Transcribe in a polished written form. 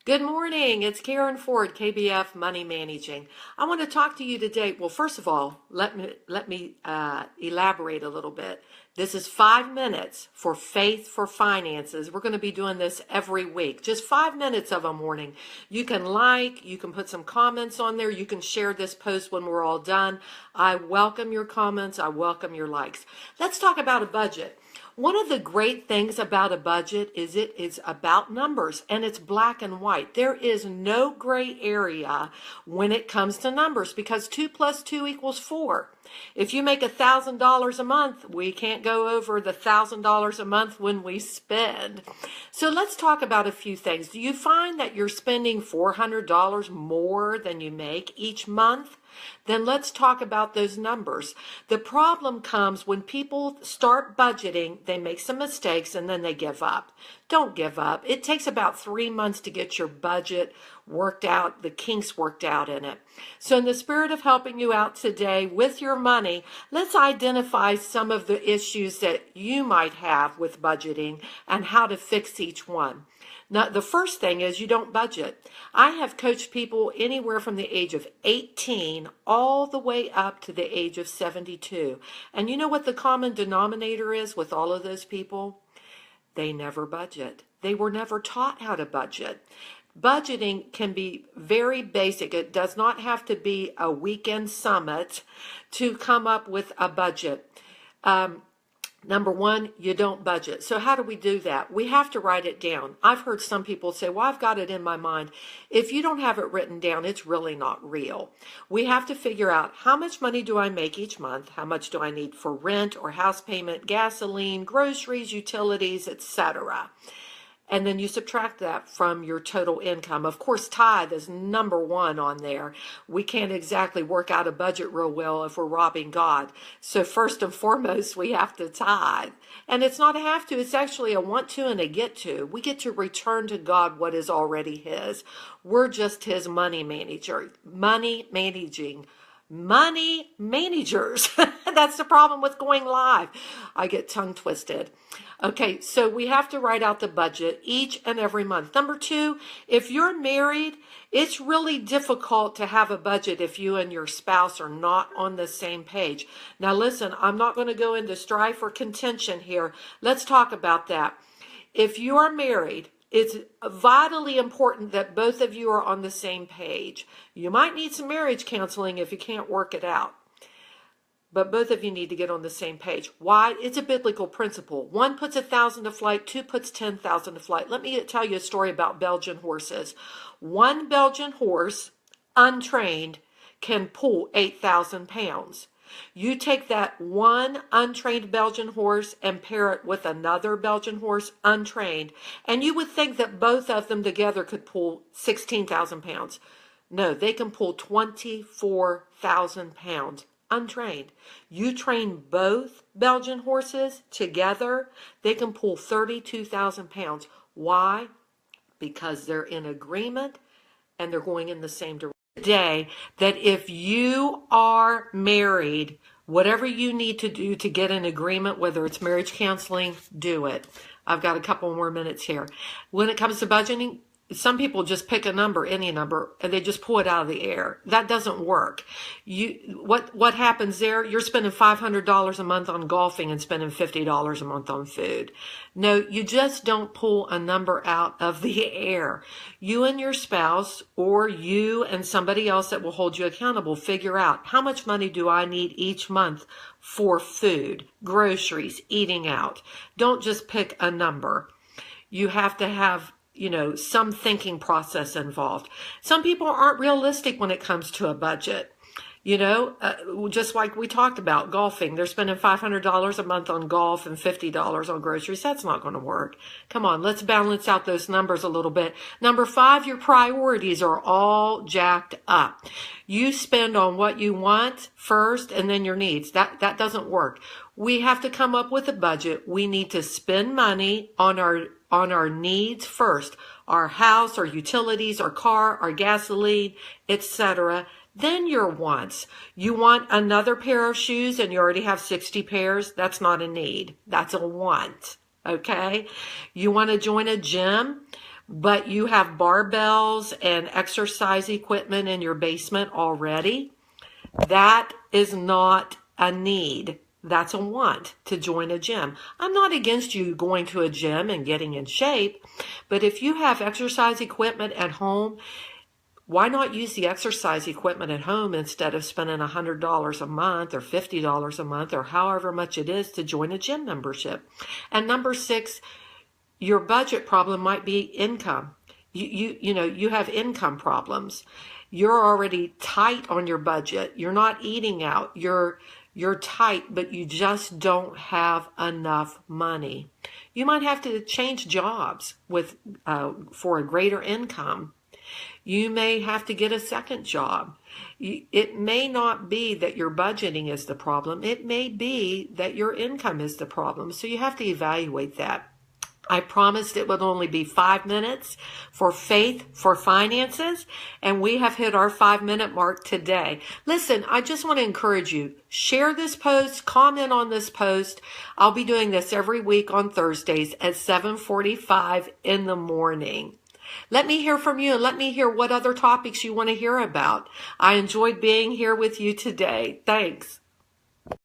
Good morning. It's Karen Ford, KBF Money Managing. I want to talk to you today. Well, first of all, let me elaborate a little bit. This is 5 minutes for Faith for Finances. We're going to be doing this every week. Just 5 minutes of a morning. You can you can put some comments on there. You can share this post when we're all done. I welcome your comments. I welcome your likes. Let's talk about a budget. One of the great things about a budget is it is about numbers and it's black and white. There is no gray area when it comes to numbers because 2 plus 2 equals 4. If you make $1,000 a month, we can't go over the $1,000 a month when we spend. So let's talk about a few things. Do you find that you're spending $400 more than you make each month? Then let's talk about those numbers. The problem comes when people start budgeting, they make some mistakes and then they give up. Don't give up. It takes about 3 months to get your budget worked out, the kinks worked out in it. So in the spirit of helping you out today with your money, let's identify some of the issues that you might have with budgeting and how to fix each one. Now, the first thing is you don't budget. I have coached people anywhere from the age of 18 all the way up to the age of 72. And you know what the common denominator is with all of those people? They never budget. They were never taught how to budget. Budgeting can be very basic. It does not have to be a weekend summit to come up with a budget. Number one, you don't budget. So how do we do that? We have to write it down. I've heard some people say, well, I've got it in my mind. If you don't have it written down, it's really not real. We have to figure out how much money do I make each month? How much do I need for rent or house payment, gasoline, groceries, utilities, etc. And then you subtract that from your total income. Of course, tithe is number one on there. We can't exactly work out a budget real well if we're robbing God. So first and foremost, we have to tithe. And it's not a have to, it's actually a want to and a get to. We get to return to God what is already His. We're just His money manager, money managers. That's the problem with going live. I get tongue twisted. Okay, so we have to write out the budget each and every month. Number two, if you're married, it's really difficult to have a budget if you and your spouse are not on the same page. Now listen, I'm not going to go into strife or contention here. Let's talk about that. If you are married, it's vitally important that both of you are on the same page. You might need some marriage counseling if you can't work it out. But both of you need to get on the same page. Why? It's a biblical principle. One puts 1,000 to flight, two puts 10,000 to flight. Let me tell you a story about Belgian horses. One Belgian horse, untrained, can pull 8,000 pounds. You take that one untrained Belgian horse and pair it with another Belgian horse, untrained, and you would think that both of them together could pull 16,000 pounds. No, they can pull 24,000 pounds, untrained. You train both Belgian horses together, they can pull 32,000 pounds. Why? Because they're in agreement and they're going in the same direction. Today, that if you are married, whatever you need to do to get an agreement, whether it's marriage counseling, do it. I've got a couple more minutes here. When it comes to budgeting, some people just pick a number, any number, and they just pull it out of the air. That doesn't work. What happens there? You're spending $500 a month on golfing and spending $50 a month on food. No, you just don't pull a number out of the air. You and your spouse, or you and somebody else that will hold you accountable, figure out how much money do I need each month for food, groceries, eating out. Don't just pick a number. You have to have some thinking process involved. Some people aren't realistic when it comes to a budget. Just like we talked about golfing, they're spending $500 a month on golf and $50 on groceries. That's not going to work. Come on, let's balance out those numbers a little bit. Number 5, your priorities are all jacked up. You spend on what you want first and then your needs. That doesn't work. We have to come up with a budget. We need to spend money on our needs first. Our house, our utilities, our car, our gasoline, etc. Then your wants. You want another pair of shoes and you already have 60 pairs. That's not a need. That's a want. Okay. You want to join a gym. but you have barbells and exercise equipment in your basement already, that is not a need. That's a want to join a gym. I'm not against you going to a gym and getting in shape, but if you have exercise equipment at home, why not use the exercise equipment at home instead of spending $100 a month or $50 a month or however much it is to join a gym membership? And number 6, your budget problem might be income. You have income problems. You're already tight on your budget. You're not eating out. You're tight, but you just don't have enough money. You might have to change jobs for a greater income. You may have to get a second job. It may not be that your budgeting is the problem. It may be that your income is the problem. So you have to evaluate that. I promised it would only be 5 minutes for Faith for Finances, and we have hit our 5-minute mark today. Listen, I just want to encourage you, share this post, comment on this post. I'll be doing this every week on Thursdays at 7:45 in the morning. Let me hear from you and let me hear what other topics you want to hear about. I enjoyed being here with you today. Thanks.